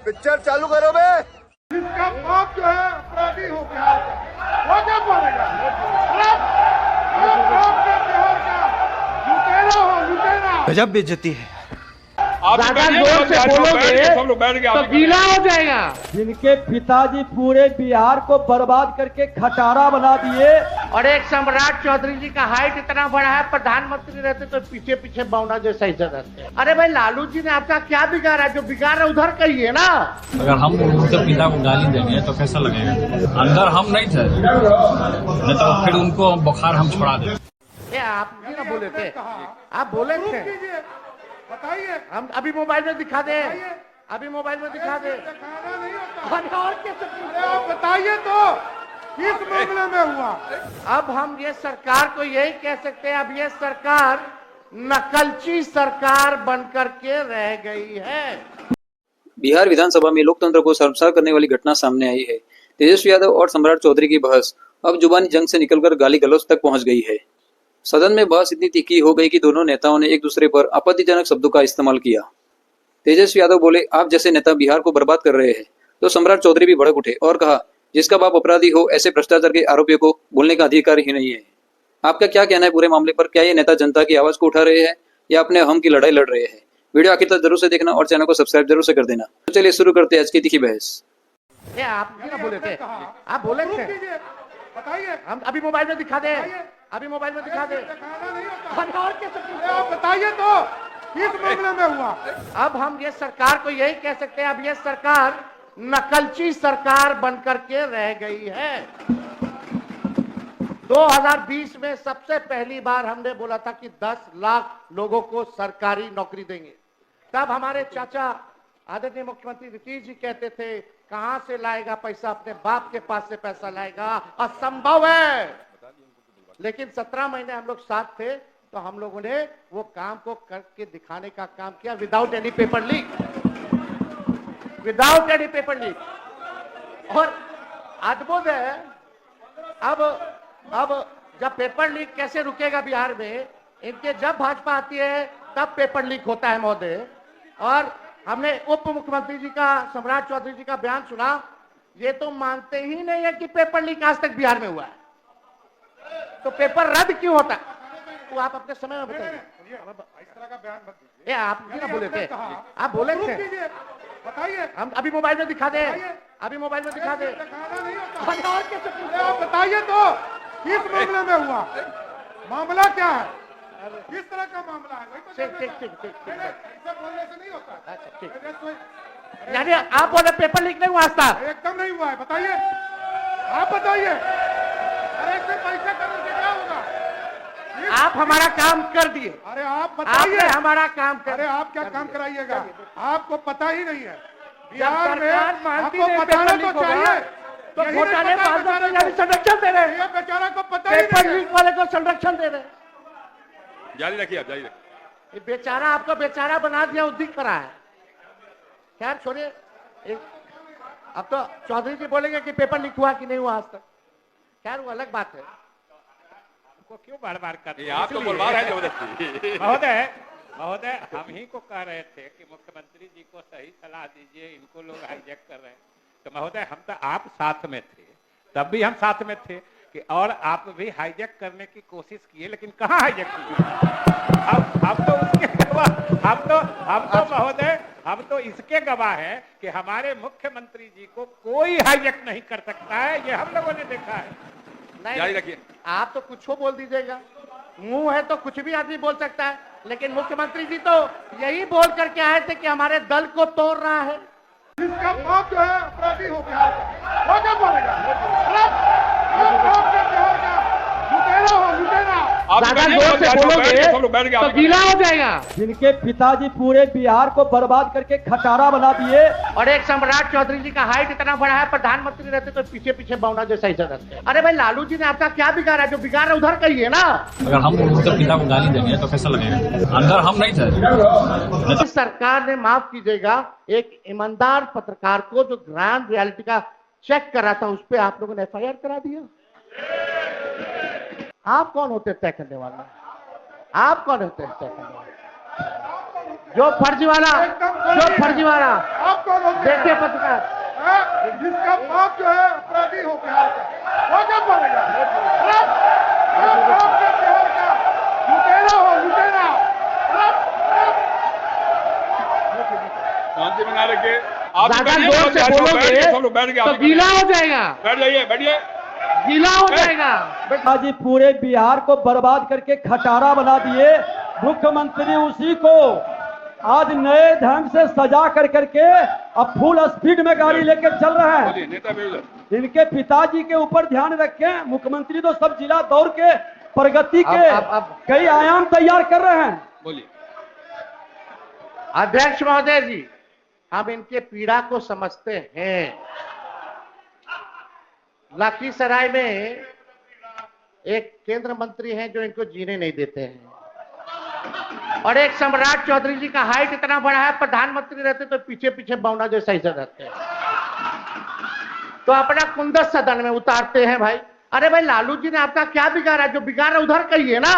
Picture चालू करो बे। जिसका बाप जो है अपराधी हो बिहार का, वो क्या बोलेगा? बाप के बिहार का लुटेरा हो, लुटेरा। गजब बेइज्जती है। ज्यादा जोर से बोलोगे तो गीला हो जाएगा। जिनके पिताजी पूरे बिहार को बर्बाद करके खटारा बना दिए, और एक सम्राट चौधरी जी का हाइट इतना बड़ा है, प्रधानमंत्री रहते तो पीछे पीछे बौना जैसा ही रहते। अरे भाई लालू जी ने आपका क्या बिगाड़ा? जो बिगाड़ा उधर कहिए ना। अगर हम उनके पिता को गाली देंगे तो कैसा लगेगा? अंदर हम नहीं थे, नहीं तो फिर उनको बुखार हम छोड़ा देंगे। आप ना बोले थे, आप बोले थे, बताइए। हम अभी मोबाइल में दिखा दे, अभी मोबाइल में दिखा दे। दिखाना नहीं होता। और कैसे? अरे आप बताइए तो किस मामले में हुआ? अब हम ये सरकार को यही कह सकते हैं, अब ये सरकार नकलची सरकार बनकर के रह गई है। बिहार विधानसभा में लोकतंत्र को शर्मसार करने वाली घटना सामने आई है। तेजस्वी यादव और सम्राट चौधरी की बहस अब जुबानी जंग से निकलकर गाली गलौज तक पहुंच गई है। सदन में बहस इतनी तीखी हो गई कि दोनों नेताओं ने एक दूसरे पर आपत्तिजनक शब्दों का इस्तेमाल किया। तेजस्वी यादव बोले, आप जैसे नेता बिहार को बर्बाद कर रहे हैं, तो सम्राट चौधरी भी भड़क उठे और कहा, जिसका बाप अपराधी हो ऐसे भ्रष्टाचार के आरोपियों को बोलने का अधिकार ही नहीं है। आपका क्या कहना है पूरे मामले पर? क्या ये नेता जनता की आवाज को उठा रहे हैं या अपने हम की लड़ाई लड़ रहे हैं? वीडियो आखिर तक जरूर से देखना और चैनल को सब्सक्राइब जरूर से कर देना। तो चलिए शुरू करते हैं आज की तीखी बहस। आप ना बोले थे, आप बोले थे, बताइए। हम अभी मोबाइल में दिखा दे, अभी मोबाइल में दिखा दे। दिखाना नहीं होता। और कैसे? अरे आप बताइए तो किस मामले में हुआ? अब हम ये सरकार को यही कह सकते हैं, अब ये सरकार नकलची सरकार बनकर के रह गई है। 2020 में सबसे पहली बार हमने बोला था कि 10 लाख लोगों को सरकारी नौकरी देंगे। तब हमारे चाचा आदरणीय मुख्यमंत्री नीतीश जी कहते थे, कहां से लाएगा पैसा? अपने बाप के पास से पैसा लाएगा, असंभव है। लेकिन 17 महीने हम लोग साथ थे, तो हम लोगों ने वो काम को करके दिखाने का काम किया, without any paper leak, without any paper leak. और अद्भुत है, अब जब पेपर लीक कैसे रुकेगा बिहार में? इनके जब भाजपा आती है तब पेपर लीक होता है महोदय। और हमने उप मुख्यमंत्री जी का, सम्राट चौधरी जी का बयान सुना, ये तो मानते ही नहीं है कि पेपर लीक आज तक बिहार में हुआ है, तो पेपर रद्द क्यों होता? तो आप अपने समय में बताइए। इस तरह का बयान मत दीजिए। आप ना बोले थे, आप बोले थे, बताइए। हम अभी मोबाइल में दिखा दे, अभी मोबाइल में दिखा दे। दिखाना नहीं होता। और कैसे? अरे आप बताइए तो किस मामले में हुआ? मामला क्या है? किस तरह का मामला है? वही तो ठीक ठीक ठीक ठीक ठीक। ऐसे बोलने से नहीं होता। अच्छा ठीक। अरे तो यानी आप बोले पेपर लीक नहीं हुआ आज तक? एकदम नहीं हुआ है। बताइए, आप बताइए। अरे इससे पैसा करने से क्या होगा? आप हमारा काम कर दिए। अरे आप बताइए। आपने हमारा काम कर। अरे आप क्या काम कराइएगा? आपको पता ही नहीं है। जब बिहार में सरकार मानती आपको नहीं बताना पेपर तो लीक होगा, चाहिए। तो यही नहीं घोटाले पता बाजू बेचारे में को। संरक्षण दे रहे, ये बेचारा को पता ही पेपर नहीं लीक है। वाले को संरक्षण दे रहे। जारी रखिए, आप जारी रखिए। ये बेचारा आपको बेचारा बना दिया, उद्धिक करा है। खैर छोड़िए, अब तो चौधरी जी बोलेंगे कि पेपर लीक हुआ कि नहीं हुआ आज तक। खैर वो अलग बात है। को क्यों बार बार करते हैं? आप तो बुलवा रहे हैं जबरदस्ती। महोदय हम ही को कह रहे थे कि मुख्यमंत्री जी को सही सलाह दीजिए, इनको लोग हाईजैक कर रहे हैं। तो महोदय हम तो आप साथ में थे, तब भी हम साथ में थे कि और आप भी हाईजैक करने की कोशिश किए, लेकिन कहाँ हाईजैक किए? हम तो उसके गवाह, हम तो महोदय हम तो इसके गवाह हैं कि हमारे मुख्यमंत्री जी को कोई हाईजैक नहीं कर सकता है, ये हम लोगों ने देखा है। जारी रखिए। आप तो कुछ हो बोल दीजिएगा, मुंह है तो कुछ भी आदमी बोल सकता है, लेकिन मुख्यमंत्री जी तो यही बोल करके आए थे कि हमारे दल को तोड़ रहा है। जिसका बाप जो है अपराधी हो बिहार का, वो क्या बोलेगा? बाप के बिहार का लुटेरा हो, लुटेरा। ज्यादा जोर से बोलोगे तो गीला हो जाएगा। जिनके पिताजी पूरे बिहार को बर्बाद करके खटारा बना दिए, और एक सम्राट चौधरी जी का हाइट इतना बड़ा है, प्रधानमंत्री रहते तो पीछे पीछे बौना जैसा ही रहते। अरे भाई लालू जी ने आपका क्या बिगाड़ा? जो बिगाड़ा उधर कहिए ना। अगर हम उनके पिता को गाली देंगे तो कैसा लगेगा? अंदर हम नहीं थे, नहीं तो सरकार ने, माफ कीजिएगा, एक ईमानदार पत्रकार को जो ग्राउंड रियलिटी का चेक कर रहा था, उस पर आप लोगों ने FIR करा दिया। आप कौन होते तय करने वाले? आप कौन होते हैं तय करने वाले? जो फर्जीवाला आप कौन होते हैं? देखिए पत्रकार, जिसका बाप जो है अपराधी हो बिहार का, वो क्या बोलेगा? आप बाप के बिहार का लुटेरा हो, लुटेरा। शांति बना रखिए। आप ज्यादा बैठिए, जोर से बोलोगे सब लोग बैठ गए, तो आप गीला हो जाएगा, बैठ जाइए, बैठिए। गीला हो जाएगा। आज पूरे बिहार को बर्बाद करके खटारा बना दिए। मुख्यमंत्री उसी को आज नए ढंग से सजा कर करके अब फुल स्पीड में गाड़ी लेके चल रहे हैं। बोलिए, नेता विरोध। इनके पिताजी के ऊपर ध्यान रखें। मुख्यमंत्री तो सब जिला दौड़ के प्रगति के अब कई आयाम तैयार कर रहे हैं। बोलिए। अध्यक्ष महोदय जी, हम इनके पीड़ा को समझते हैं। लखीसराय में एक केंद्र मंत्री हैं जो इनको जीने नहीं देते हैं, और एक सम्राट चौधरी जी का हाइट इतना बड़ा है, प्रधानमंत्री रहते तो पीछे पीछे बौना जैसा ही रहते हैं, तो अपना कुंदस सदन में उतारते हैं। भाई, अरे भाई, लालू जी ने आपका क्या बिगाड़ा? जो बिगाड़ा उधर कहिए ना।